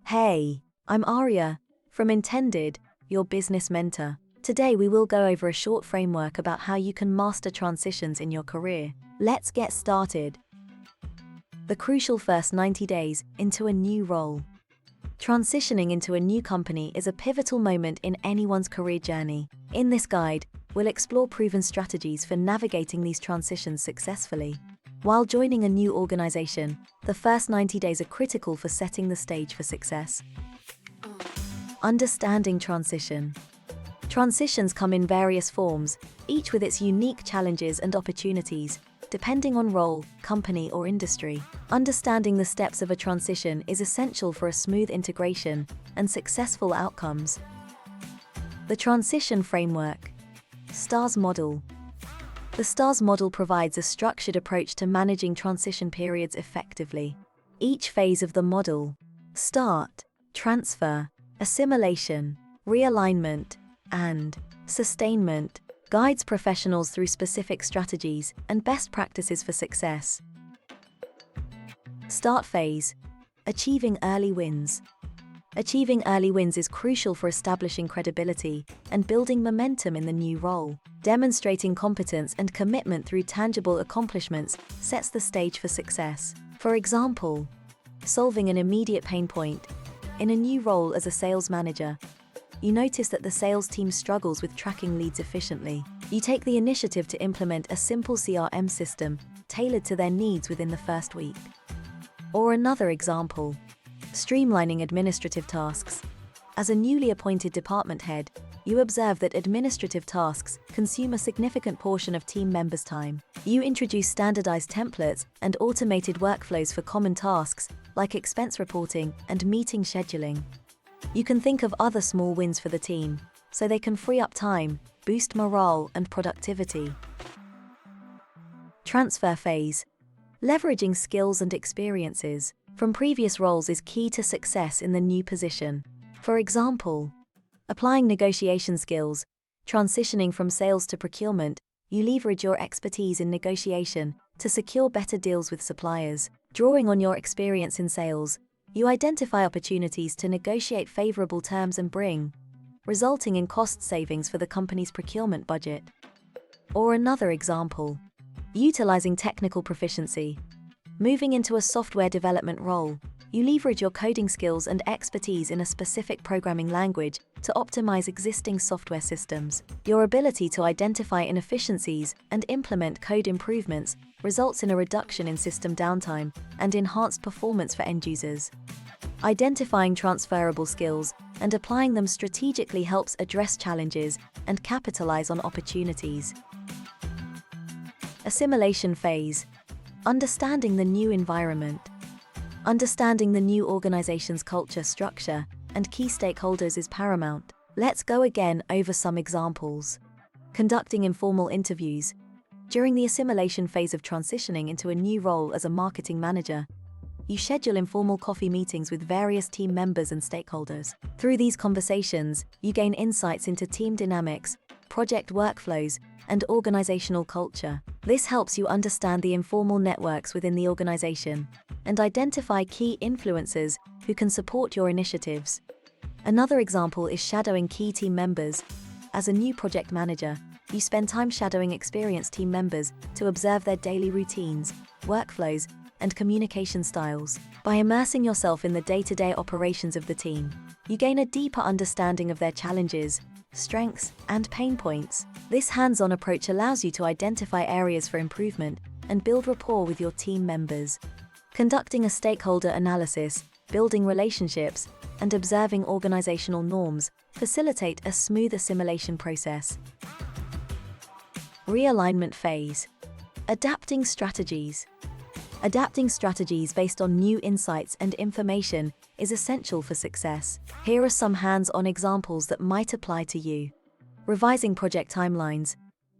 Hey, I'm Arya, from Intended, your business mentor. Today we will go over a short framework about how you can master transitions in your career. Let's get started. The crucial first 90 days into a new role. Transitioning into a new company is a pivotal moment in anyone's career journey. In this guide, we'll explore proven strategies for navigating these transitions successfully. While joining a new organization, the first 90 days are critical for setting the stage for success. Understanding transition. Transitions come in various forms, each with its unique challenges and opportunities, depending on role, company, or industry. Understanding the steps of a transition is essential for a smooth integration and successful outcomes. The transition framework. STARS model. The STARS model provides a structured approach to managing transition periods effectively. Each phase of the model, start, transfer, assimilation, realignment, and sustainment, guides professionals through specific strategies and best practices for success. Start phase, achieving early wins. Achieving early wins is crucial for establishing credibility and building momentum in the new role. Demonstrating competence and commitment through tangible accomplishments sets the stage for success. For example, solving an immediate pain point. In a new role as a sales manager, you notice that the sales team struggles with tracking leads efficiently. You take the initiative to implement a simple CRM system tailored to their needs within the first week. Or another example, streamlining administrative tasks. As a newly appointed department head, you observe that administrative tasks consume a significant portion of team members' time. You introduce standardized templates and automated workflows for common tasks like expense reporting and meeting scheduling. You can think of other small wins for the team, so they can free up time, boost morale and productivity. Transfer phase. Leveraging skills and experiences from previous roles is key to success in the new position. For example, applying negotiation skills, transitioning from sales to procurement, you leverage your expertise in negotiation to secure better deals with suppliers. Drawing on your experience in sales, you identify opportunities to negotiate favorable terms and resulting in cost savings for the company's procurement budget. Or another example, utilizing technical proficiency. Moving into a software development role, you leverage your coding skills and expertise in a specific programming language to optimize existing software systems. Your ability to identify inefficiencies and implement code improvements results in a reduction in system downtime and enhanced performance for end users. Identifying transferable skills and applying them strategically helps address challenges and capitalize on opportunities. Assimilation phase. Understanding the new environment. Understanding the new organization's culture, structure, and key stakeholders is paramount. Let's go again over some examples. Conducting informal interviews. During the assimilation phase of transitioning into a new role as a marketing manager, you schedule informal coffee meetings with various team members and stakeholders. Through these conversations, you gain insights into team dynamics, project workflows, and organizational culture. This helps you understand the informal networks within the organization and identify key influencers who can support your initiatives. Another example is shadowing key team members. As a new project manager, you spend time shadowing experienced team members to observe their daily routines, workflows, and communication styles. By immersing yourself in the day-to-day operations of the team, you gain a deeper understanding of their challenges, strengths, and pain points. This hands-on approach allows you to identify areas for improvement and build rapport with your team members. Conducting a stakeholder analysis, building relationships, and observing organizational norms facilitate a smooth assimilation process. Realignment phase. Adapting strategies. Adapting strategies based on new insights and information is essential for success. Here are some hands-on examples that might apply to you. Revising project timelines.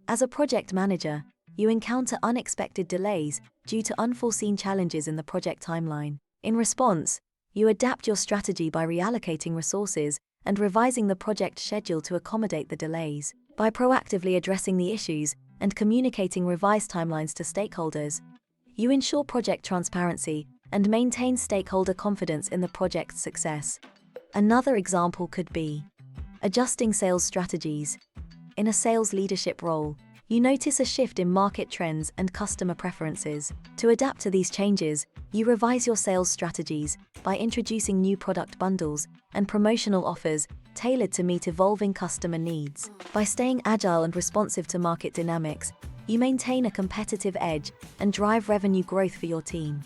As a project manager, you encounter unexpected delays due to unforeseen challenges in the project timeline. In response, you adapt your strategy by reallocating resources and revising the project schedule to accommodate the delays. By proactively addressing the issues and communicating revised timelines to stakeholders, you ensure project transparency and maintain stakeholder confidence in the project's success. Another example could be adjusting sales strategies. In a sales leadership role, you notice a shift in market trends and customer preferences. To adapt to these changes, you revise your sales strategies by introducing new product bundles and promotional offers tailored to meet evolving customer needs. By staying agile and responsive to market dynamics, you maintain a competitive edge and drive revenue growth for your team.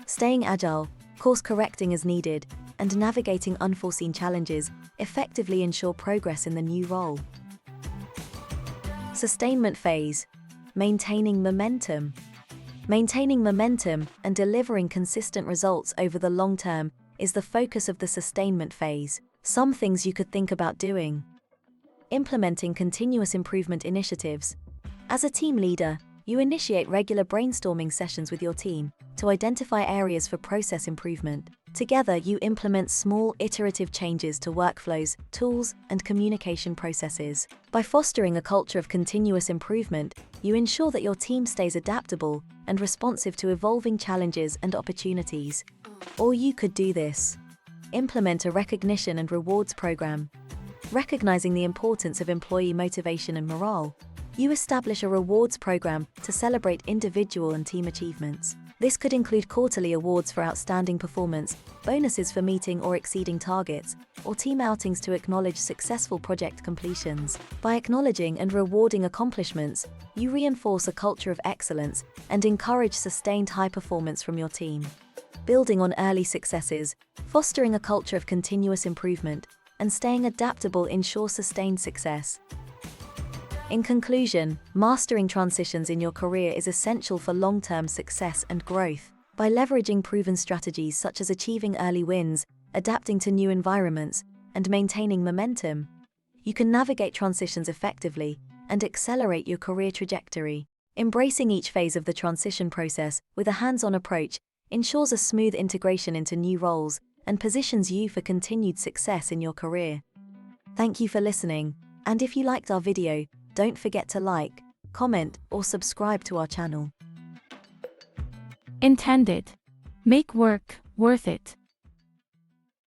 Staying agile, course correcting as needed, and navigating unforeseen challenges effectively ensure progress in the new role. Sustainment phase. Maintaining momentum. Maintaining momentum and delivering consistent results over the long term is the focus of the sustainment phase. Some things you could think about doing. Implementing continuous improvement initiatives. As a team leader, you initiate regular brainstorming sessions with your team to identify areas for process improvement. Together, you implement small, iterative changes to workflows, tools, and communication processes. By fostering a culture of continuous improvement, you ensure that your team stays adaptable and responsive to evolving challenges and opportunities. Or you could do this. Implement a recognition and rewards program. Recognizing the importance of employee motivation and morale, you establish a rewards program to celebrate individual and team achievements. This could include quarterly awards for outstanding performance, bonuses for meeting or exceeding targets, or team outings to acknowledge successful project completions. By acknowledging and rewarding accomplishments, you reinforce a culture of excellence and encourage sustained high performance from your team. Building on early successes, fostering a culture of continuous improvement, and staying adaptable ensure sustained success. In conclusion, mastering transitions in your career is essential for long-term success and growth. By leveraging proven strategies such as achieving early wins, adapting to new environments, and maintaining momentum, you can navigate transitions effectively and accelerate your career trajectory. Embracing each phase of the transition process with a hands-on approach ensures a smooth integration into new roles and positions you for continued success in your career. Thank you for listening, and if you liked our video, don't forget to like, comment, or subscribe to our channel. Intended. Make work worth it.